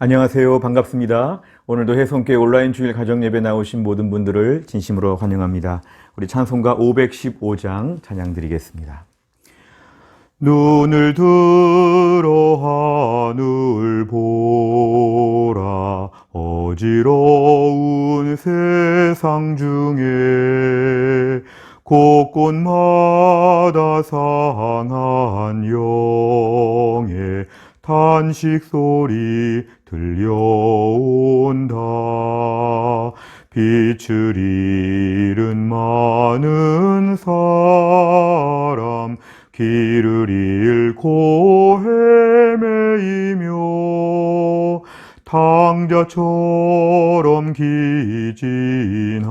안녕하세요. 반갑습니다. 오늘도 혜성교회 온라인 주일 가정예배 나오신 모든 분들을 진심으로 환영합니다. 우리 찬송가 515장 찬양 드리겠습니다. 눈을 들어 하늘 보라, 어지러운 세상 중에 곳곳마다 상한 영의 탄식 소리 들려온다. 빛을 잃은 많은 사람, 길을 잃고 헤매이며 탕자처럼 기진하니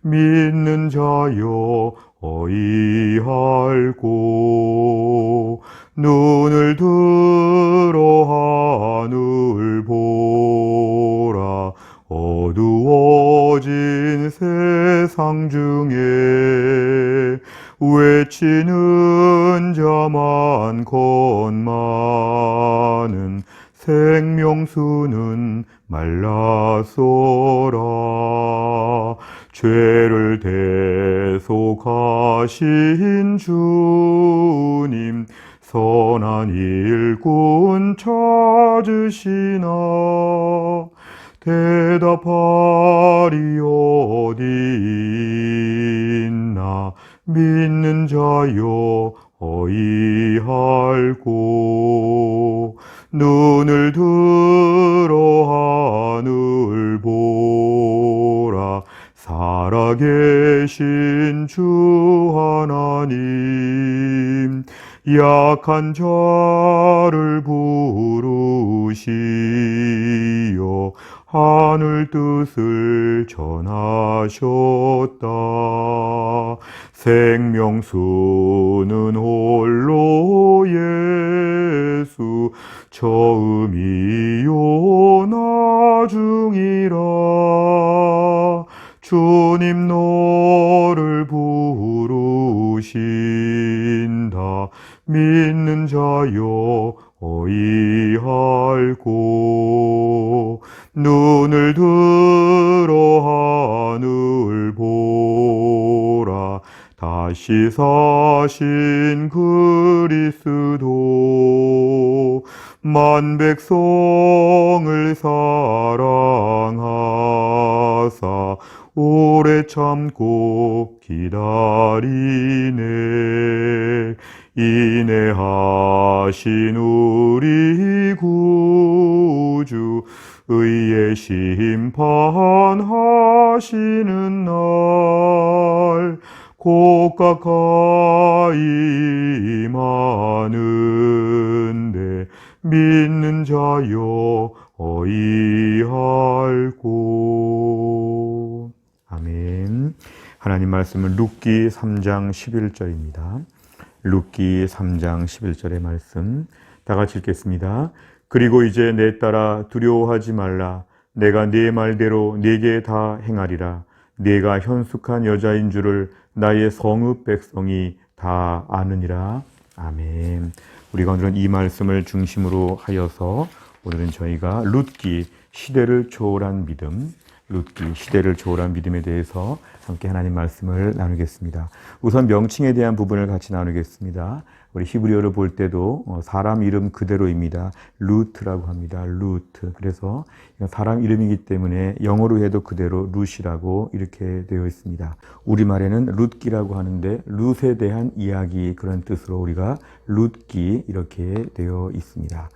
믿는 자여 어이할꼬. 눈을 들어 하늘 보라, 어두워진 세상 중에 외치는 자 많건 많은 생명수는 말랐소라. 죄를 대속하신 주님, 선한 일꾼 찾으시나. 대답하리 어디 있나. 믿는 자여 어이할꼬. 눈을 들어 하늘 보라, 살아계신 주 하나님, 약한 자를 부르시어 하늘 뜻을 전하셨다. 생명수는 홀로 예수, 처음이요 나중이라. 주님 너를 부르신다. 믿는 자여 어이할꼬. 눈을 들어 하늘 보라, 다시 사신 그리스도, 만 백성을 사랑하사 오래 참고 기다리네. 인내하신 우리 구주, 의의 심판하시는 날 곧 가까이 임하는데 믿는 자여 어이할꼬. 아멘. 하나님 말씀은 룻기 3장 11절입니다. 룻기 3장 11절의 말씀 다 같이 읽겠습니다. 그리고 이제 내 딸아 두려워하지 말라. 내가 네 말대로 네게 다 행하리라. 네가 현숙한 여자인 줄을 나의 성읍 백성이 다 아느니라. 아멘. 우리가 오늘은 이 말씀을 중심으로 하여서 오늘은 저희가 룻기 시대를 초월한 믿음, 룻기 시대를 초월한 믿음에 대해서 함께 하나님 말씀을 나누겠습니다. 우선 명칭에 대한 부분을 같이 나누겠습니다. 우리 히브리어를 볼 때도 사람 이름 그대로입니다. 루트라고 합니다. 루트. 그래서 사람 이름이기 때문에 영어로 해도 그대로 룻이라고 이렇게 되어 있습니다. 우리말에는 룻기라고 하는데 룻에 대한 이야기, 그런 뜻으로 우리가 룻기 이렇게 되어 있습니다.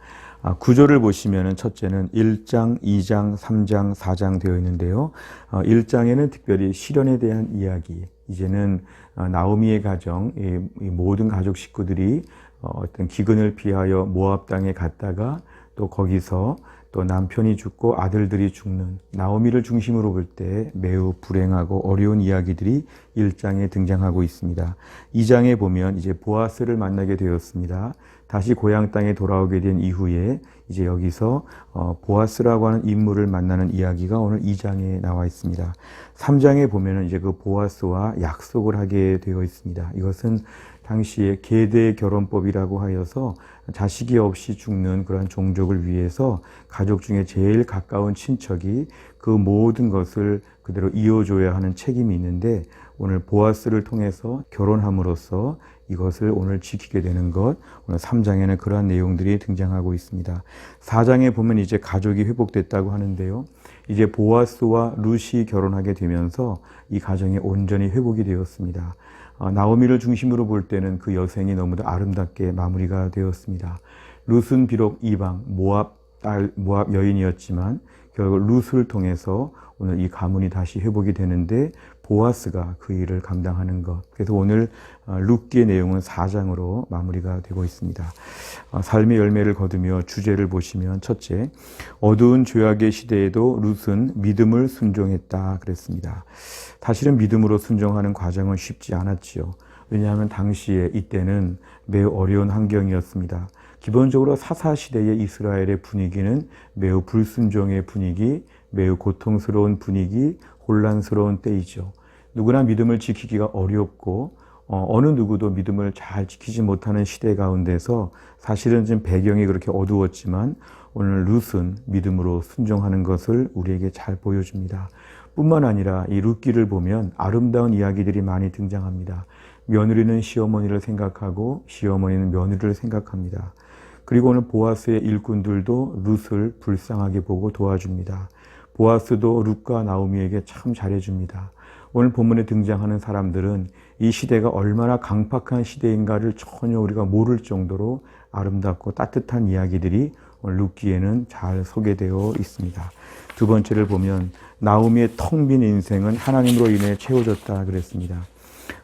구조를 보시면 첫째는 1장, 2장, 3장, 4장 되어 있는데요. 1장에는 특별히 시련에 대한 이야기, 이제는 나오미의 가정, 이 모든 가족 식구들이 어떤 기근을 피하여 모압 땅에 갔다가 또 거기서 또 남편이 죽고 아들들이 죽는, 나오미를 중심으로 볼 때 매우 불행하고 어려운 이야기들이 1장에 등장하고 있습니다. 2장에 보면 이제 보아스를 만나게 되었습니다. 다시 고향 땅에 돌아오게 된 이후에 이제 여기서 보아스라고 하는 인물을 만나는 이야기가 오늘 2장에 나와 있습니다. 3장에 보면은 이제 그 보아스와 약속을 하게 되어 있습니다. 이것은 당시에 계대 결혼법이라고 하여서 자식이 없이 죽는 그러한 종족을 위해서 가족 중에 제일 가까운 친척이 그 모든 것을 그대로 이어줘야 하는 책임이 있는데, 오늘 보아스를 통해서 결혼함으로써 이것을 오늘 지키게 되는 것, 오늘 3장에는 그러한 내용들이 등장하고 있습니다. 4장에 보면 이제 가족이 회복됐다고 하는데요. 이제 보아스와 룻이 결혼하게 되면서 이 가정이 온전히 회복이 되었습니다. 나오미를 중심으로 볼 때는 그 여생이 너무도 아름답게 마무리가 되었습니다. 룻은 비록 이방 모압 여인이었지만 결국 룻을 통해서 오늘 이 가문이 다시 회복이 되는데 보아스가 그 일을 감당하는 것. 그래서 오늘 룻기의 내용은 4장으로 마무리가 되고 있습니다. 삶의 열매를 거두며 주제를 보시면, 첫째, 어두운 죄악의 시대에도 룻은 믿음을 순종했다 그랬습니다. 사실은 믿음으로 순종하는 과정은 쉽지 않았지요. 왜냐하면 당시에 이때는 매우 어려운 환경이었습니다. 기본적으로 사사시대의 이스라엘의 분위기는 매우 불순종의 분위기, 매우 고통스러운 분위기, 혼란스러운 때이죠. 누구나 믿음을 지키기가 어렵고 어느 누구도 믿음을 잘 지키지 못하는 시대 가운데서 사실은 지금 배경이 그렇게 어두웠지만 오늘 룻은 믿음으로 순종하는 것을 우리에게 잘 보여줍니다. 뿐만 아니라 이 룻기를 보면 아름다운 이야기들이 많이 등장합니다. 며느리는 시어머니를 생각하고 시어머니는 며느리를 생각합니다. 그리고 오늘 보아스의 일꾼들도 룻을 불쌍하게 보고 도와줍니다. 보아스도 룻과 나오미에게 참 잘해줍니다. 오늘 본문에 등장하는 사람들은 이 시대가 얼마나 강팍한 시대인가를 전혀 우리가 모를 정도로 아름답고 따뜻한 이야기들이 오늘 룻기에는 잘 소개되어 있습니다. 두 번째를 보면 나오미의 텅 빈 인생은 하나님으로 인해 채워졌다 그랬습니다.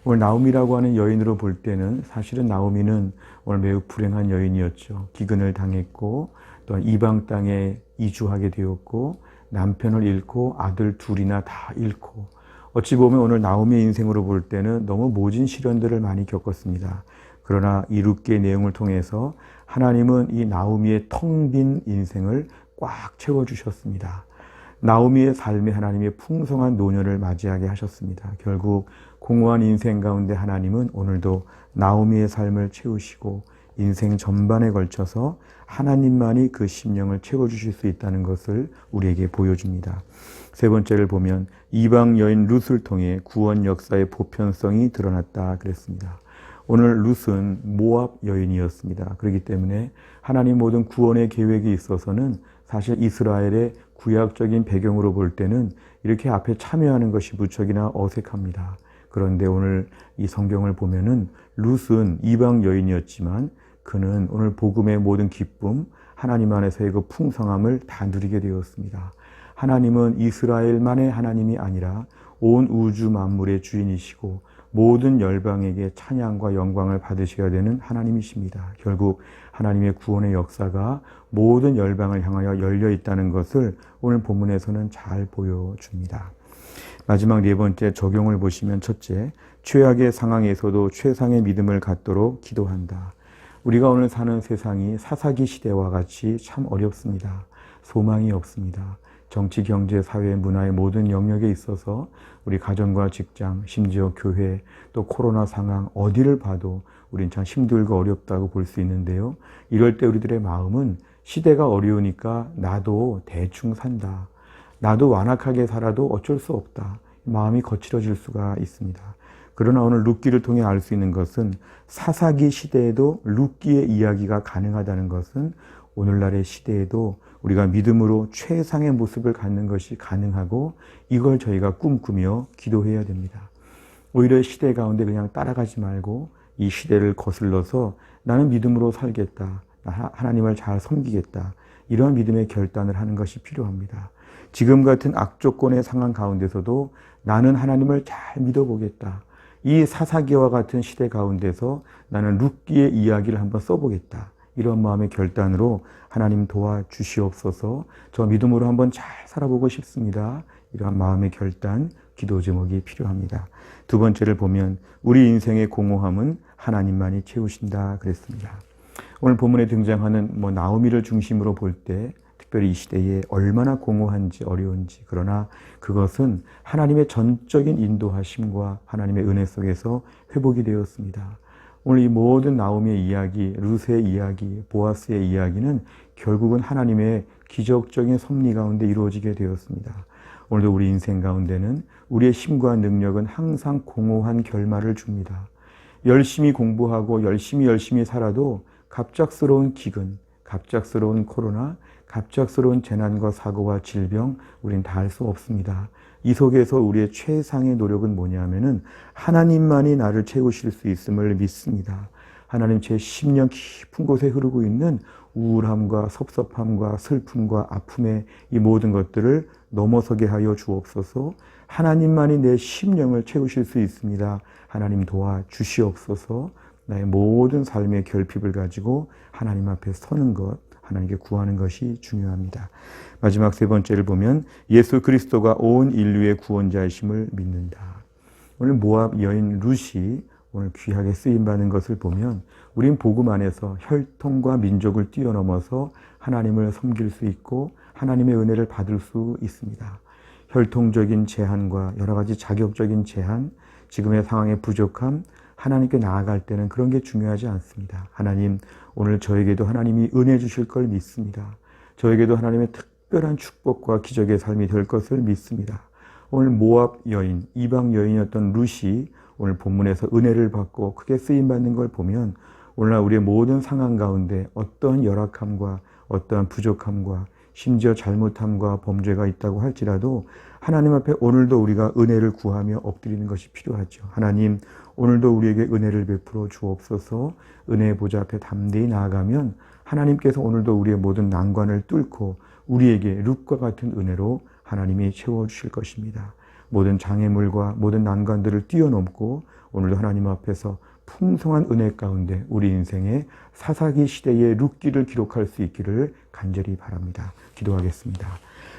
오늘 나오미라고 하는 여인으로 볼 때는 사실은 나오미는 오늘 매우 불행한 여인이었죠. 기근을 당했고 또한 이방 땅에 이주하게 되었고 남편을 잃고 아들 둘이나 다 잃고, 어찌 보면 오늘 나오미의 인생으로 볼 때는 너무 모진 시련들을 많이 겪었습니다. 그러나 이 룻기의 내용을 통해서 하나님은 이 나오미의 텅 빈 인생을 꽉 채워주셨습니다. 나오미의 삶에 하나님의 풍성한 노년을 맞이하게 하셨습니다. 결국 공허한 인생 가운데 하나님은 오늘도 나오미의 삶을 채우시고 인생 전반에 걸쳐서 하나님만이 그 심령을 채워주실 수 있다는 것을 우리에게 보여줍니다. 세 번째를 보면 이방 여인 룻을 통해 구원 역사의 보편성이 드러났다 그랬습니다. 오늘 룻은 모압 여인이었습니다. 그렇기 때문에 하나님 모든 구원의 계획이 있어서는 사실 이스라엘의 구약적인 배경으로 볼 때는 이렇게 앞에 참여하는 것이 무척이나 어색합니다. 그런데 오늘 이 성경을 보면은 룻은 이방 여인이었지만 그는 오늘 복음의 모든 기쁨, 하나님 안에서의 그 풍성함을 다 누리게 되었습니다. 하나님은 이스라엘만의 하나님이 아니라 온 우주 만물의 주인이시고 모든 열방에게 찬양과 영광을 받으셔야 되는 하나님이십니다. 결국 하나님의 구원의 역사가 모든 열방을 향하여 열려 있다는 것을 오늘 본문에서는 잘 보여줍니다. 마지막 네 번째 적용을 보시면, 첫째, 최악의 상황에서도 최상의 믿음을 갖도록 기도한다. 우리가 오늘 사는 세상이 사사기 시대와 같이 참 어렵습니다. 소망이 없습니다. 정치, 경제, 사회, 문화의 모든 영역에 있어서 우리 가정과 직장, 심지어 교회, 또 코로나 상황 어디를 봐도 우린 참 힘들고 어렵다고 볼 수 있는데요. 이럴 때 우리들의 마음은 시대가 어려우니까 나도 대충 산다. 나도 완악하게 살아도 어쩔 수 없다. 마음이 거칠어질 수가 있습니다. 그러나 오늘 룻기를 통해 알 수 있는 것은 사사기 시대에도 룻기의 이야기가 가능하다는 것은 오늘날의 시대에도 우리가 믿음으로 최상의 모습을 갖는 것이 가능하고 이걸 저희가 꿈꾸며 기도해야 됩니다. 오히려 시대 가운데 그냥 따라가지 말고 이 시대를 거슬러서 나는 믿음으로 살겠다. 하나님을 잘 섬기겠다. 이런 믿음의 결단을 하는 것이 필요합니다. 지금 같은 악조건의 상황 가운데서도 나는 하나님을 잘 믿어보겠다. 이 사사기와 같은 시대 가운데서 나는 룻기의 이야기를 한번 써보겠다. 이런 마음의 결단으로 하나님 도와주시옵소서. 저 믿음으로 한번 잘 살아보고 싶습니다. 이러한 마음의 결단, 기도 제목이 필요합니다. 두 번째를 보면 우리 인생의 공허함은 하나님만이 채우신다 그랬습니다. 오늘 본문에 등장하는 나오미를 중심으로 볼 때 특별히 이 시대에 얼마나 공허한지 어려운지, 그러나 그것은 하나님의 전적인 인도하심과 하나님의 은혜 속에서 회복이 되었습니다. 오늘 이 모든 나오미의 이야기, 룻의 이야기, 보아스의 이야기는 결국은 하나님의 기적적인 섭리 가운데 이루어지게 되었습니다. 오늘도 우리 인생 가운데는 우리의 힘과 능력은 항상 공허한 결말을 줍니다. 열심히 공부하고 열심히 살아도 갑작스러운 기근, 갑작스러운 코로나, 갑작스러운 재난과 사고와 질병, 우린 다 할 수 없습니다. 이 속에서 우리의 최상의 노력은 뭐냐면은 하나님만이 나를 채우실 수 있음을 믿습니다. 하나님 제 심령 깊은 곳에 흐르고 있는 우울함과 섭섭함과 슬픔과 아픔의 이 모든 것들을 넘어서게 하여 주옵소서. 하나님만이 내 심령을 채우실 수 있습니다. 하나님 도와 주시옵소서. 나의 모든 삶의 결핍을 가지고 하나님 앞에 서는 것, 하나님께 구하는 것이 중요합니다. 마지막 세 번째를 보면 예수 그리스도가 온 인류의 구원자이심을 믿는다. 오늘 모압 여인 룻이 오늘 귀하게 쓰임받는 것을 보면 우린 복음 안에서 혈통과 민족을 뛰어넘어서 하나님을 섬길 수 있고 하나님의 은혜를 받을 수 있습니다. 혈통적인 제한과 여러 가지 자격적인 제한, 지금의 상황의 부족함, 하나님께 나아갈 때는 그런 게 중요하지 않습니다. 하나님, 오늘 저에게도 하나님이 은혜 주실 걸 믿습니다. 저에게도 하나님의 특별한 축복과 기적의 삶이 될 것을 믿습니다. 오늘 모압 여인, 이방 여인이었던 룻이 오늘 본문에서 은혜를 받고 크게 쓰임받는 걸 보면 오늘날 우리의 모든 상황 가운데 어떠한 열악함과 어떠한 부족함과 심지어 잘못함과 범죄가 있다고 할지라도 하나님 앞에 오늘도 우리가 은혜를 구하며 엎드리는 것이 필요하죠. 하나님, 오늘도 우리에게 은혜를 베풀어 주옵소서. 은혜의 보좌 앞에 담대히 나아가면 하나님께서 오늘도 우리의 모든 난관을 뚫고 우리에게 룻과 같은 은혜로 하나님이 채워주실 것입니다. 모든 장애물과 모든 난관들을 뛰어넘고 오늘도 하나님 앞에서 풍성한 은혜 가운데 우리 인생의 사사기 시대의 룻기를 기록할 수 있기를 간절히 바랍니다. 기도하겠습니다.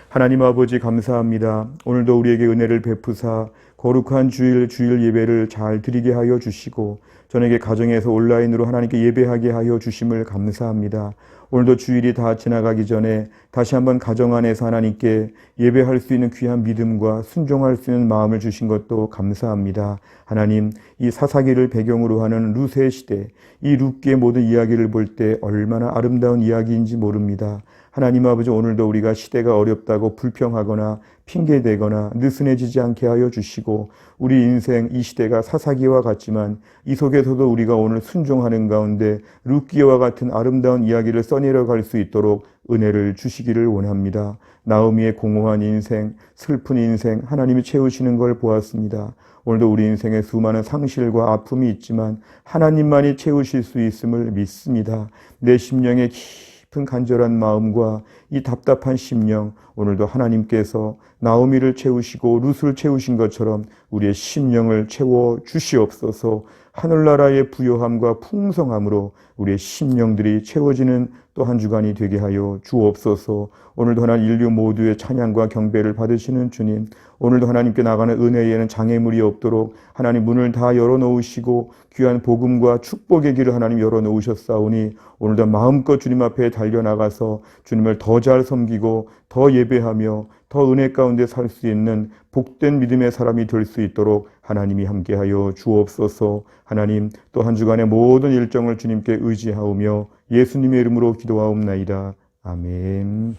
하나님 아버지 감사합니다. 오늘도 우리에게 은혜를 베푸사 거룩한 주일 예배를 잘 드리게 하여 주시고 저녁에 가정에서 온라인으로 하나님께 예배하게 하여 주심을 감사합니다. 오늘도 주일이 다 지나가기 전에 다시 한번 가정 안에서 하나님께 예배할 수 있는 귀한 믿음과 순종할 수 있는 마음을 주신 것도 감사합니다. 하나님, 이 사사기를 배경으로 하는 룻의 시대, 이 룻기의 모든 이야기를 볼 때 얼마나 아름다운 이야기인지 모릅니다. 하나님 아버지, 오늘도 우리가 시대가 어렵다고 불평하거나 핑계대거나 느슨해지지 않게 하여 주시고 우리 인생 이 시대가 사사기와 같지만 이 속에서도 우리가 오늘 순종하는 가운데 룻기와 같은 아름다운 이야기를 써내려갈 수 있도록 은혜를 주시기를 원합니다. 나오미의 공허한 인생, 슬픈 인생 하나님이 채우시는 걸 보았습니다. 오늘도 우리 인생에 수많은 상실과 아픔이 있지만 하나님만이 채우실 수 있음을 믿습니다. 내 심령에 깊은 간절한 마음과 이 답답한 심령, 오늘도 하나님께서 나오미를 채우시고 룻을 채우신 것처럼 우리의 심령을 채워 주시옵소서. 하늘나라의 부요함과 풍성함으로 우리의 심령들이 채워지는 또 한 주간이 되게 하여 주옵소서. 오늘도 하나님 인류 모두의 찬양과 경배를 받으시는 주님, 오늘도 하나님께 나가는 은혜에는 장애물이 없도록 하나님 문을 다 열어놓으시고 귀한 복음과 축복의 길을 하나님 열어놓으셨사오니 오늘도 마음껏 주님 앞에 달려나가서 주님을 더 잘 섬기고 더 예배하며 더 은혜 가운데 살 수 있는 복된 믿음의 사람이 될 수 있도록 하나님이 함께하여 주옵소서. 하나님, 또 한 주간의 모든 일정을 주님께 의지하오며 예수님의 이름으로 기도하옵나이다. 아멘.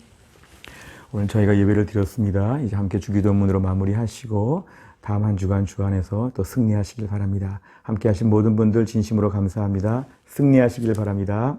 오늘 저희가 예배를 드렸습니다. 이제 함께 주기도문으로 마무리하시고 다음 한 주간 주안에서 또 승리하시길 바랍니다. 함께 하신 모든 분들 진심으로 감사합니다. 승리하시길 바랍니다.